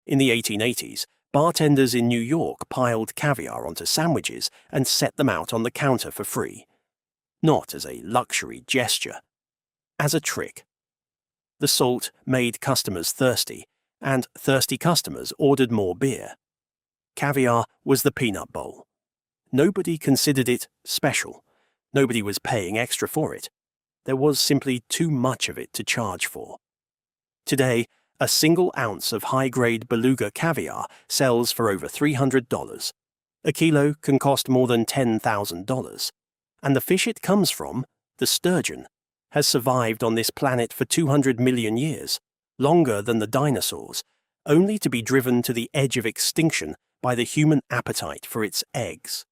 In the 1880s, bartenders in New York piled caviar onto sandwiches and set them out on the counter for free. Not as a luxury gesture, as a trick. The salt made customers thirsty, and thirsty customers ordered more beer. Caviar was the peanut bowl. Nobody considered it special. Nobody was paying extra for it. There was simply too much of it to charge for. Today, a single ounce of high-grade beluga caviar sells for over $300. A kilo can cost more than $10,000. And the fish it comes from, the sturgeon, has survived on this planet for 200 million years, longer than the dinosaurs, only to be driven to the edge of extinction by the human appetite for its eggs.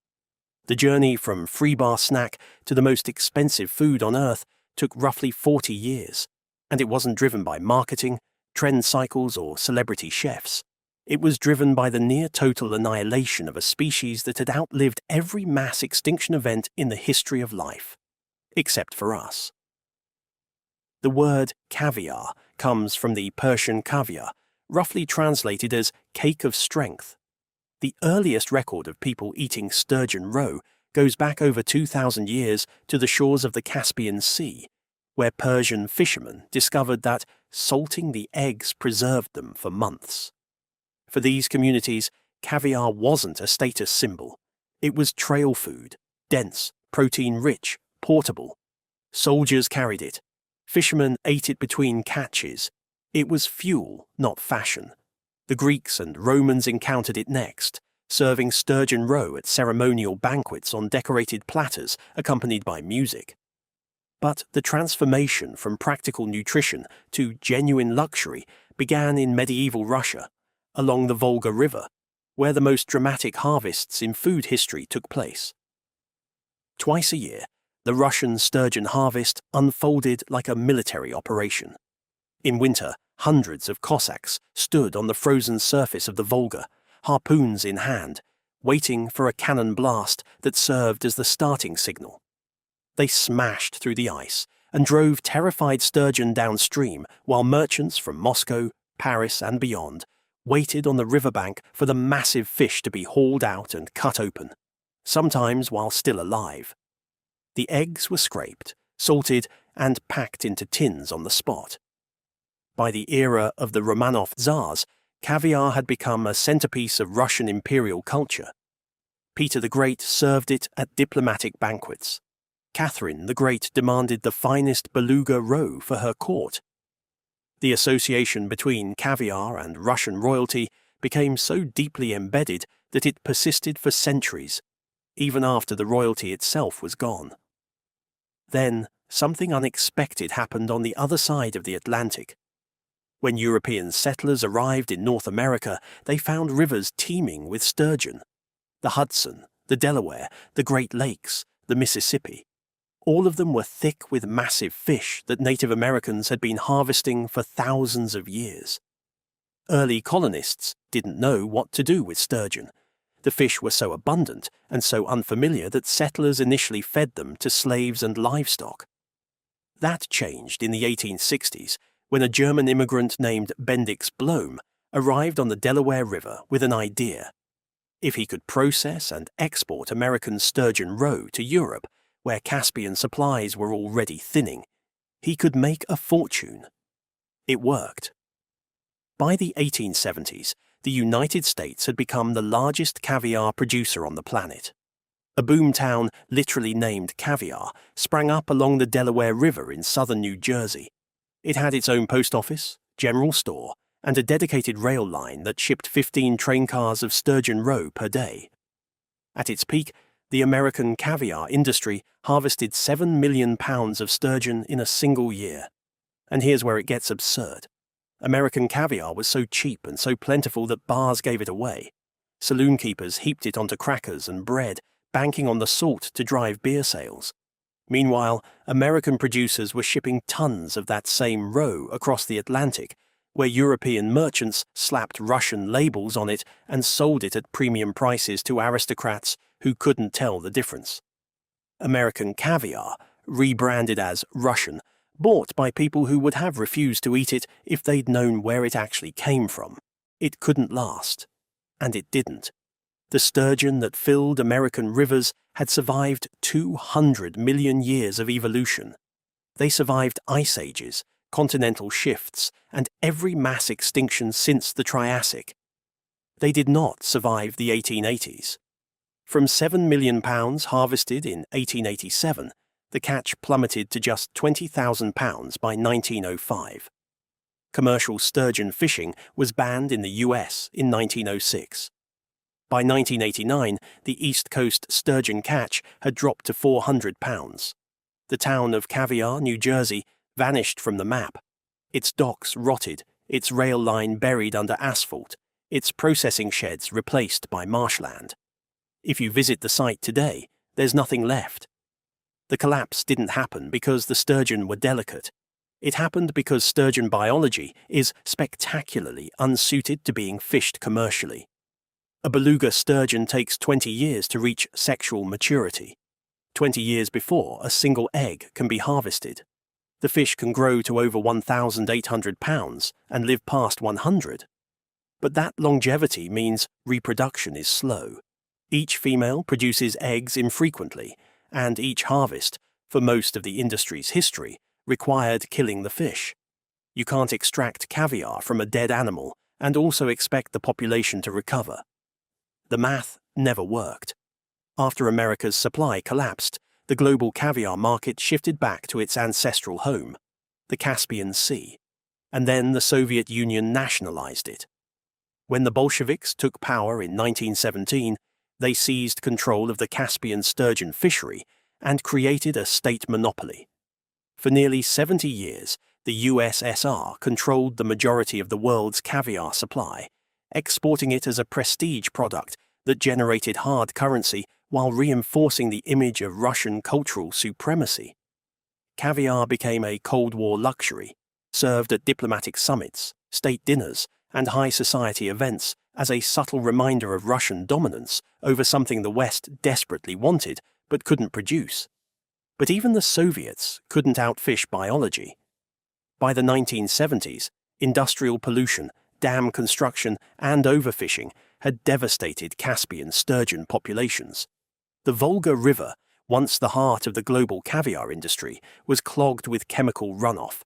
The journey from free bar snack to the most expensive food on Earth took roughly 40 years, and it wasn't driven by marketing, trend cycles, or celebrity chefs. It was driven by the near-total annihilation of a species that had outlived every mass extinction event in the history of life, except for us. The word caviar comes from the Persian caviar, roughly translated as cake of strength. The earliest record of people eating sturgeon roe goes back over 2,000 years to the shores of the Caspian Sea, where Persian fishermen discovered that salting the eggs preserved them for months. For these communities, caviar wasn't a status symbol. It was trail food, dense, protein-rich, portable. Soldiers carried it. Fishermen ate it between catches. It was fuel, not fashion. The Greeks and Romans encountered it next, serving sturgeon roe at ceremonial banquets on decorated platters accompanied by music. But the transformation from practical nutrition to genuine luxury began in medieval Russia, along the Volga River, where the most dramatic harvests in food history took place. Twice a year, the Russian sturgeon harvest unfolded like a military operation. In winter, hundreds of Cossacks stood on the frozen surface of the Volga, harpoons in hand, waiting for a cannon blast that served as the starting signal. They smashed through the ice and drove terrified sturgeon downstream while merchants from Moscow, Paris, and beyond waited on the riverbank for the massive fish to be hauled out and cut open, sometimes while still alive. The eggs were scraped, salted, and packed into tins on the spot. By the era of the Romanov Tsars, caviar had become a centerpiece of Russian imperial culture. Peter the Great served it at diplomatic banquets. Catherine the Great demanded the finest beluga roe for her court. The association between caviar and Russian royalty became so deeply embedded that it persisted for centuries, even after the royalty itself was gone. Then, something unexpected happened on the other side of the Atlantic. When European settlers arrived in North America, they found rivers teeming with sturgeon. The Hudson, the Delaware, the Great Lakes, the Mississippi. All of them were thick with massive fish that Native Americans had been harvesting for thousands of years. Early colonists didn't know what to do with sturgeon. The fish were so abundant and so unfamiliar that settlers initially fed them to slaves and livestock. That changed in the 1860s when a German immigrant named Bendix Blom arrived on the Delaware River with an idea. If he could process and export American sturgeon roe to Europe, where Caspian supplies were already thinning, he could make a fortune. It worked. By the 1870s, the United States had become the largest caviar producer on the planet. A boomtown, literally named Caviar, sprang up along the Delaware River in southern New Jersey. It had its own post office, general store, and a dedicated rail line that shipped 15 train cars of sturgeon roe per day. At its peak, the American caviar industry harvested 7 million pounds of sturgeon in a single year. And here's where it gets absurd. American caviar was so cheap and so plentiful that bars gave it away. Saloon keepers heaped it onto crackers and bread, banking on the salt to drive beer sales. Meanwhile, American producers were shipping tons of that same roe across the Atlantic, where European merchants slapped Russian labels on it and sold it at premium prices to aristocrats who couldn't tell the difference. American caviar, rebranded as Russian, bought by people who would have refused to eat it if they'd known where it actually came from. It couldn't last. And it didn't. The sturgeon that filled American rivers had survived 200 million years of evolution. They survived ice ages, continental shifts, and every mass extinction since the Triassic. They did not survive the 1880s. From 7 million pounds harvested in 1887, the catch plummeted to just 20,000 pounds by 1905. Commercial sturgeon fishing was banned in the US in 1906. By 1989, the East Coast sturgeon catch had dropped to 400 pounds. The town of Caviar, New Jersey, vanished from the map. Its docks rotted, its rail line buried under asphalt, its processing sheds replaced by marshland. If you visit the site today, there's nothing left. The collapse didn't happen because the sturgeon were delicate. It happened because sturgeon biology is spectacularly unsuited to being fished commercially. A beluga sturgeon takes 20 years to reach sexual maturity. 20 years before a single egg can be harvested. The fish can grow to over 1,800 pounds and live past 100. But that longevity means reproduction is slow. Each female produces eggs infrequently, and each harvest, for most of the industry's history, required killing the fish. You can't extract caviar from a dead animal and also expect the population to recover. The math never worked. After America's supply collapsed, the global caviar market shifted back to its ancestral home, the Caspian Sea, and then the Soviet Union nationalized it. When the Bolsheviks took power in 1917, they seized control of the Caspian sturgeon fishery and created a state monopoly. For nearly 70 years, the USSR controlled the majority of the world's caviar supply, exporting it as a prestige product that generated hard currency while reinforcing the image of Russian cultural supremacy. Caviar became a Cold War luxury, served at diplomatic summits, state dinners, and high society events as a subtle reminder of Russian dominance over something the West desperately wanted but couldn't produce. But even the Soviets couldn't outfish biology. By the 1970s, industrial pollution, dam construction, and overfishing had devastated Caspian sturgeon populations. The Volga River, once the heart of the global caviar industry, was clogged with chemical runoff.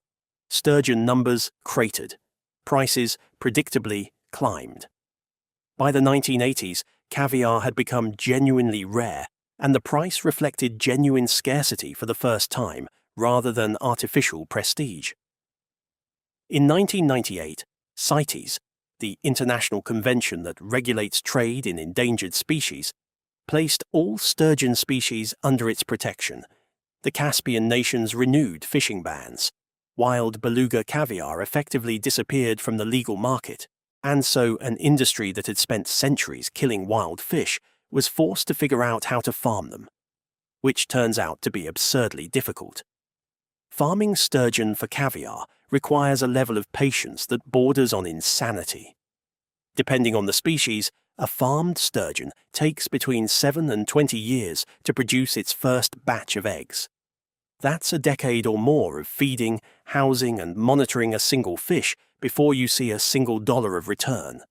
Sturgeon numbers cratered. Prices predictably climbed. By the 1980s, caviar had become genuinely rare, and the price reflected genuine scarcity for the first time, rather than artificial prestige. In 1998, CITES, the international convention that regulates trade in endangered species, placed all sturgeon species under its protection. The Caspian nations renewed fishing bans. Wild beluga caviar effectively disappeared from the legal market, and so an industry that had spent centuries killing wild fish was forced to figure out how to farm them, which turns out to be absurdly difficult. Farming sturgeon for caviar requires a level of patience that borders on insanity. Depending on the species, a farmed sturgeon takes between 7 and 20 years to produce its first batch of eggs. That's a decade or more of feeding, housing, and monitoring a single fish before you see a single dollar of return.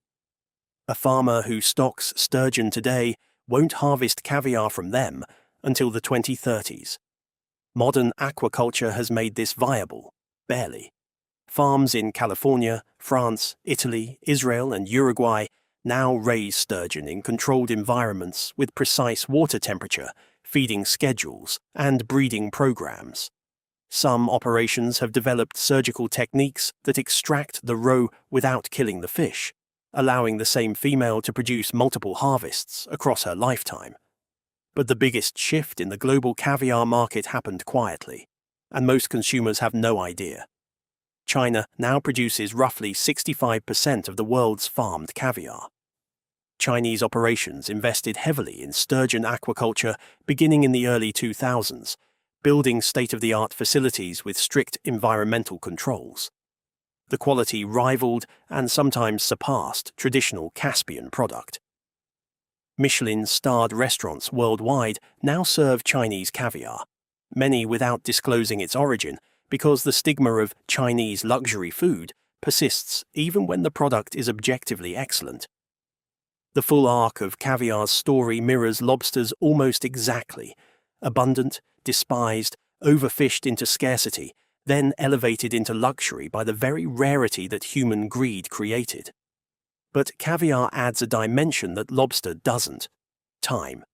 A farmer who stocks sturgeon today won't harvest caviar from them until the 2030s. Modern aquaculture has made this viable, barely. Farms in California, France, Italy, Israel, and Uruguay now raise sturgeon in controlled environments with precise water temperature, feeding schedules, and breeding programs. Some operations have developed surgical techniques that extract the roe without killing the fish, allowing the same female to produce multiple harvests across her lifetime. But the biggest shift in the global caviar market happened quietly, and most consumers have no idea. China now produces roughly 65% of the world's farmed caviar. Chinese operations invested heavily in sturgeon aquaculture beginning in the early 2000s, building state-of-the-art facilities with strict environmental controls. The quality rivaled and sometimes surpassed traditional Caspian product. Michelin-starred restaurants worldwide now serve Chinese caviar, many without disclosing its origin because the stigma of Chinese luxury food persists even when the product is objectively excellent. The full arc of caviar's story mirrors lobsters almost exactly: abundant, despised, overfished into scarcity, then elevated into luxury by the very rarity that human greed created. But caviar adds a dimension that lobster doesn't: time.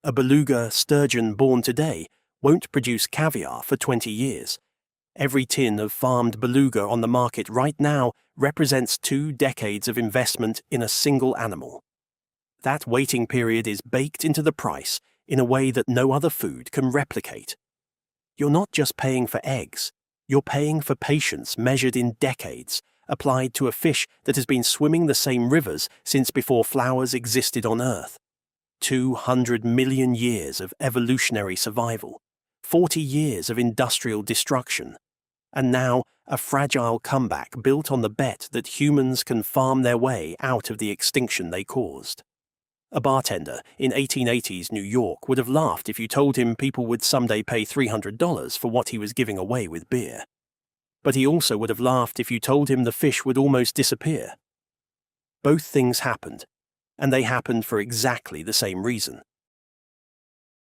A beluga sturgeon born today won't produce caviar for 20 years. Every tin of farmed beluga on the market right now represents 2 decades of investment in a single animal. That waiting period is baked into the price in a way that no other food can replicate. You're not just paying for eggs, you're paying for patience measured in decades, applied to a fish that has been swimming the same rivers since before flowers existed on Earth. 200 million years of evolutionary survival, 40 years of industrial destruction, and now a fragile comeback built on the bet that humans can farm their way out of the extinction they caused. A bartender in 1880s New York would have laughed if you told him people would someday pay $300 for what he was giving away with beer. But he also would have laughed if you told him the fish would almost disappear. Both things happened, and they happened for exactly the same reason.